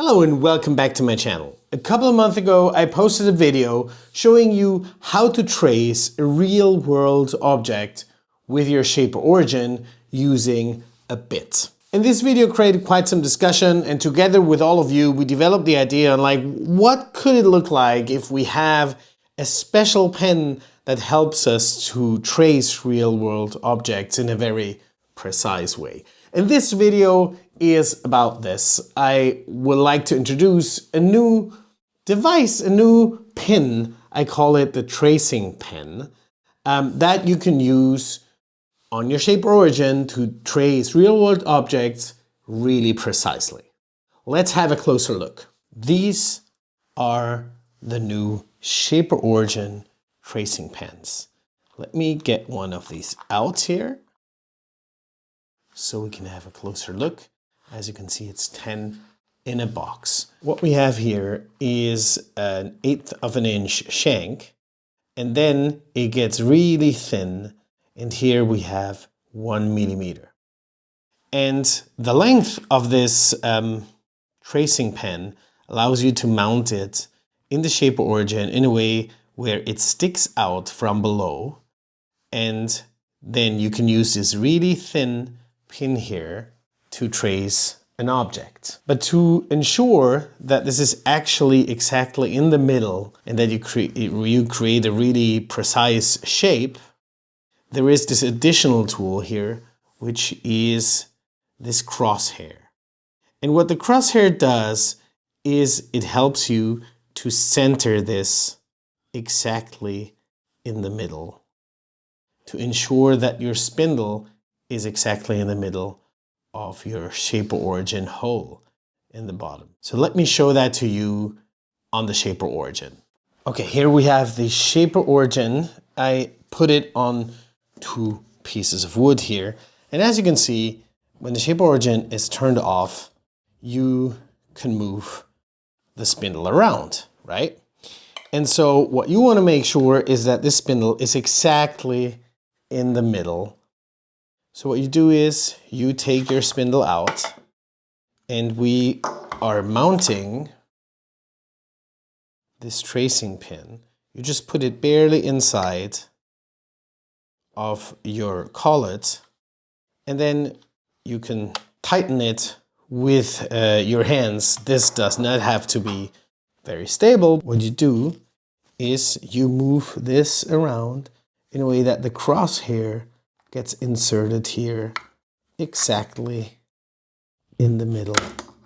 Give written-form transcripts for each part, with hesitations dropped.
Hello and welcome back to my channel. A couple of months ago I posted a video showing you how to trace a real-world object with your shape of origin using a bit. And this video created quite some discussion, and together with all of you we developed the idea on what could it look like if we have a special pen that helps us to trace real-world objects in a very precise way. And this video is about this. I would like to introduce a new device, a new pen. I call it the tracing pen, that you can use on your shape origin to trace real-world objects really precisely. Let's have a closer look. These are the new shape origin tracing pens. Let me get one of these out here so we can have a closer look. As you can see, it's 10 in a box. What we have here is an 1/8 of an inch shank, and then it gets really thin, and here we have 1 millimeter. And the length of this tracing pen allows you to mount it in the shape of origin in a way where it sticks out from below, and then you can use this really thin pin here to trace an object. But to ensure that this is actually exactly in the middle and that you create a really precise shape, there is this additional tool here, which is this crosshair. And what the crosshair does is it helps you to center this exactly in the middle, to ensure that your spindle is exactly in the middle of your shape of origin hole in the bottom. So let me show that to you on the shape of origin. Okay, here we have the shape of origin. I put it on 2 pieces of wood here. And as you can see, when the shape of origin is turned off, you can move the spindle around, right? And so what you want to make sure is that this spindle is exactly in the middle. So what you do is you take your spindle out, and we are mounting this tracing pin. You just put it barely inside of your collet, and then you can tighten it with your hands. This does not have to be very stable. What you do is you move this around in a way that the crosshair gets inserted here exactly in the middle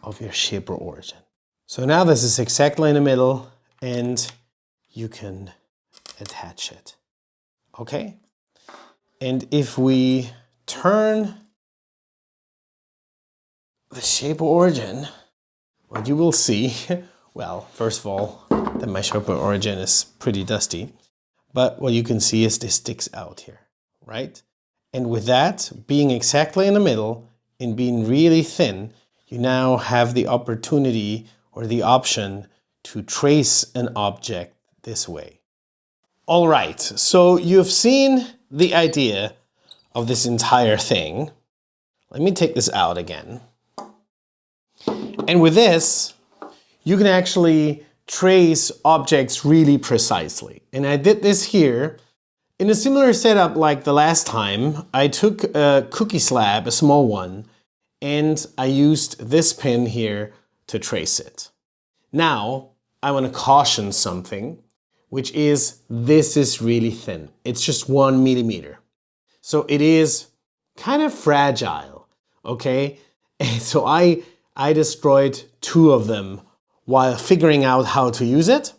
of your shape of origin. So now this is exactly in the middle, and you can attach it. Okay? And if we turn the shape of origin, what you will see, well, first of all, that my shape of origin is pretty dusty, but what you can see is this sticks out here, right? And with that being exactly in the middle and being really thin, you now have the opportunity or the option to trace an object this way. All right, so you've seen the idea of this entire thing. Let me take this out again. And with this, you can actually trace objects really precisely. And I did this here in a similar setup like the last time. I took a cookie slab, a small one, and I used this pin here to trace it. Now, I want to caution something, which is this is really thin. It's just 1 millimeter. So it is kind of fragile, okay? And so I destroyed 2 of them while figuring out how to use it.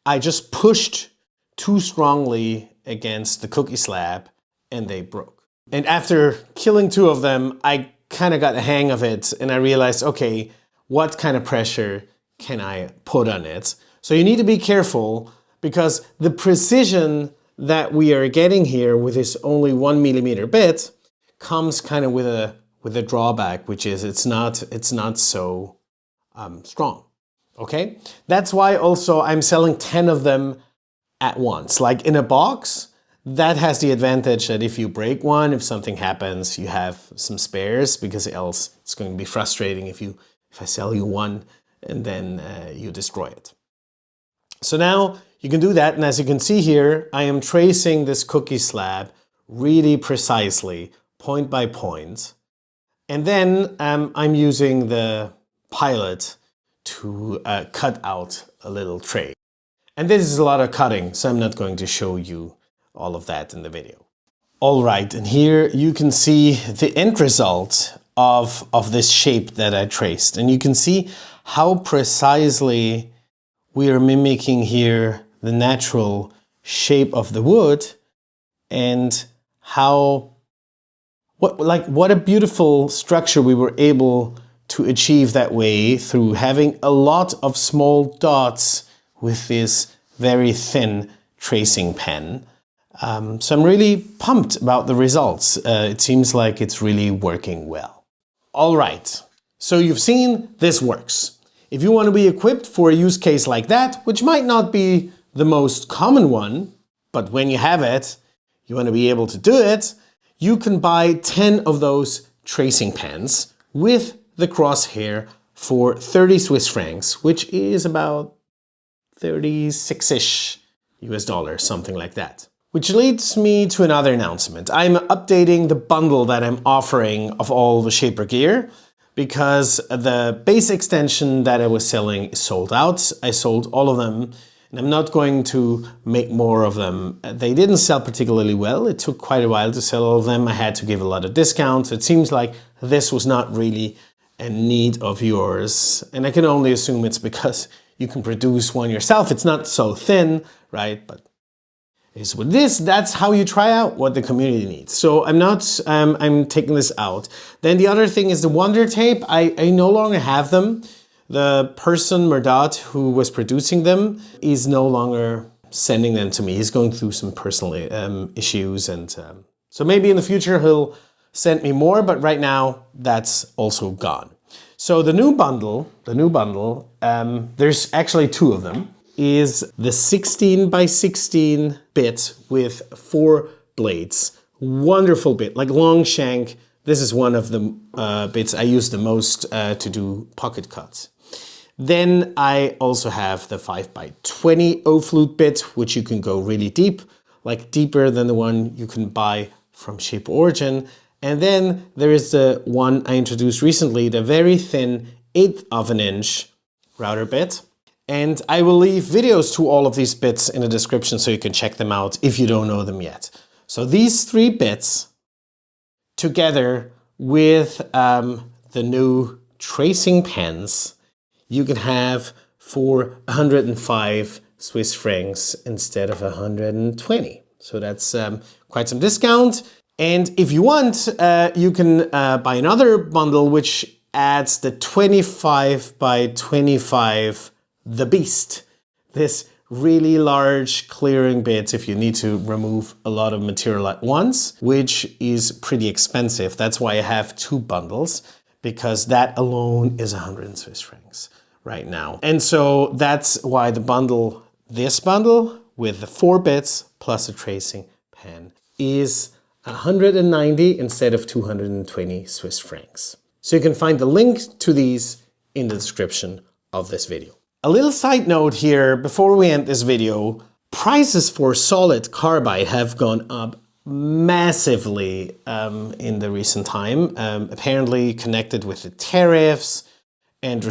I just pushed too strongly against the cookie slab and they broke. And after killing 2 of them, I kind of got the hang of it and I realized, okay, what kind of pressure can I put on it? So you need to be careful, because the precision that we are getting here with this only 1 millimeter bit comes kind of with a drawback, which is it's not so strong. Okay, that's why also I'm selling 10 of them at once. Like in a box, that has the advantage that if you break one, if something happens, you have some spares, because else it's going to be frustrating if I sell you one and then you destroy it. So now you can do that, and as you can see here, I am tracing this cookie slab really precisely, point by point. And then I'm using the pilot to cut out a little tray. And this is a lot of cutting, so I'm not going to show you all of that in the video. All right, and here you can see the end result of this shape that I traced. And you can see how precisely we are mimicking here the natural shape of the wood, and how what a beautiful structure we were able to achieve that way through having a lot of small dots with this very thin tracing pen. So I'm really pumped about the results. It seems like it's really working well. All right, so you've seen this works. If you want to be equipped for a use case like that, which might not be the most common one, but when you have it, you want to be able to do it, you can buy 10 of those tracing pens with the crosshair for 30 Swiss francs, which is about 36-ish US dollars, something like that. Which leads me to another announcement. I'm updating the bundle that I'm offering of all the shaper gear, because the base extension that I was selling is sold out. I sold all of them, and I'm not going to make more of them. They didn't sell particularly well. It took quite a while to sell all of them. I had to give a lot of discounts. It seems like this was not really a need of yours. And I can only assume it's because you can produce one yourself. It's not so thin, right? But is with this, that's how you try out what the community needs. So I'm taking this out. Then the other thing is the Wonder Tape. I no longer have them. The person, Murdat, who was producing them, is no longer sending them to me. He's going through some personal issues, and so maybe in the future he'll send me more, but right now that's also gone. So the new bundle, there's actually two of them, is the 16 by 16 bit with 4 blades. Wonderful bit, like long shank. This is one of the bits I use the most to do pocket cuts. Then I also have the 5 by 20 O-flute bit, which you can go really deep, like deeper than the one you can buy from Shape Origin. And then there is the one I introduced recently, the very thin 1/8 of an inch router bit. And I will leave videos to all of these bits in the description so you can check them out if you don't know them yet. So these 3 bits together with the new tracing pens, you can have for 105 Swiss francs instead of 120. So that's quite some discount. And if you want, you can buy another bundle which adds the 25 by 25 The Beast. This really large clearing bit if you need to remove a lot of material at once, which is pretty expensive. That's why I have 2 bundles, because that alone is 100 Swiss francs right now. And so that's why the bundle, this bundle with the 4 bits plus a tracing pen, is 190 instead of 220 Swiss francs. So you can find the link to these in the description of this video. A little side note here before we end this video. Prices for solid carbide have gone up massively in the recent time, apparently connected with the tariffs and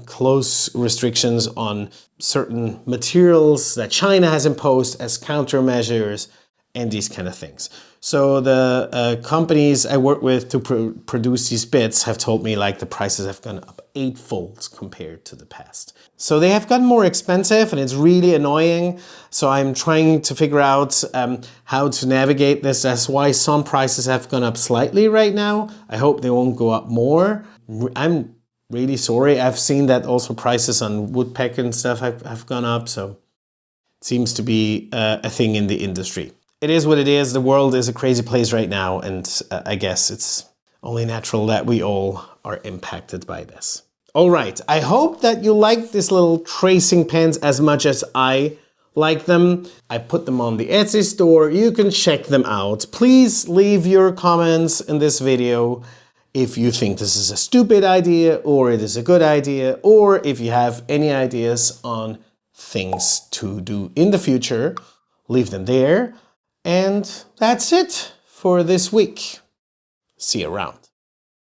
close restrictions on certain materials that China has imposed as countermeasures and these kind of things. So the companies I work with to produce these bits have told me like the prices have gone up 8-fold compared to the past. So they have gotten more expensive, and it's really annoying. So I'm trying to figure out how to navigate this. That's why some prices have gone up slightly right now. I hope they won't go up more. I'm really sorry. I've seen that also prices on woodpecker and stuff have gone up. So it seems to be a thing in the industry. It is what it is. The world is a crazy place right now, and I guess it's only natural that we all are impacted by this. All right, I hope that you like these little tracing pens as much as I like them. I put them on the Etsy store. You can check them out. Please leave your comments in this video if you think this is a stupid idea or it is a good idea, or if you have any ideas on things to do in the future, leave them there. And that's it for this week. See you around.